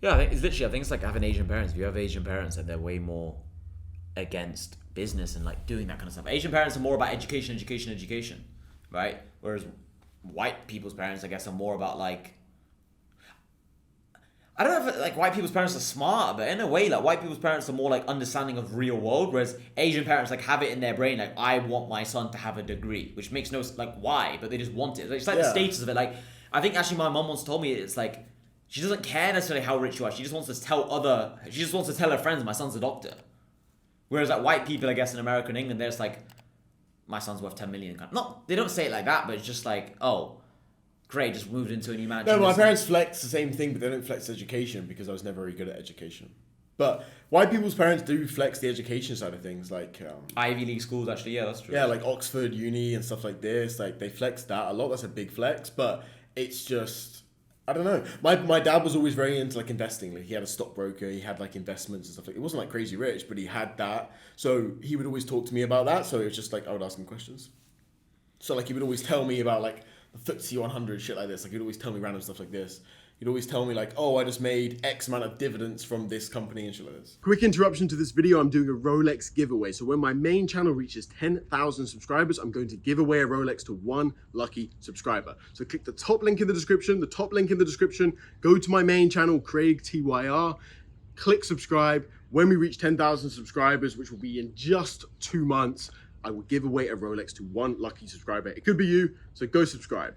Yeah, I think it's literally. I think it's like having Asian parents. If you have Asian parents, and they're way more against business and like doing that kind of stuff. Asian parents are more about education, education, education, right? Whereas white people's parents, I guess, are more about like, I don't know if like white people's parents are smart, but in a way, like white people's parents are more like understanding of real world, whereas Asian parents like have it in their brain like I want my son to have a degree, which makes no like why, but they just want it. It's like the Yeah. status of it. Like I think actually my mom once told me it's like she doesn't care necessarily how rich you are. She just wants to tell other. She just wants to tell her friends my son's a doctor. Whereas like white people, I guess in America and England, they're just like my son's worth 10 million. Not they don't say it like that, but it's just like oh great, just moved into a new mansion. No, my parents flex the same thing, but they don't flex education because I was never very good at education. But white people's parents do flex the education side of things, like Ivy League schools, actually, yeah, that's true. yeah, like Oxford Uni and stuff like this. Like they flex that a lot. That's a big flex, but it's just I don't know. My dad was always very into like investing. Like he had a stockbroker, he had like investments and stuff like. It wasn't like crazy rich, but he had that. So he would always talk to me about that. So it was just like I would ask him questions. So like he would always tell me about like the FTSE 100 shit like this. Like he'd always tell me random stuff like this. He'd always tell me like, oh, I just made X amount of dividends from this company and shit like this. Quick interruption to this video. I'm doing a Rolex giveaway. So when my main channel reaches 10,000 subscribers, I'm going to give away a Rolex to one lucky subscriber. So click the top link in the description, go to my main channel, craigtyr, click subscribe. When we reach 10,000 subscribers, which will be in just 2 months, I will give away a Rolex to one lucky subscriber. It could be you, so go subscribe.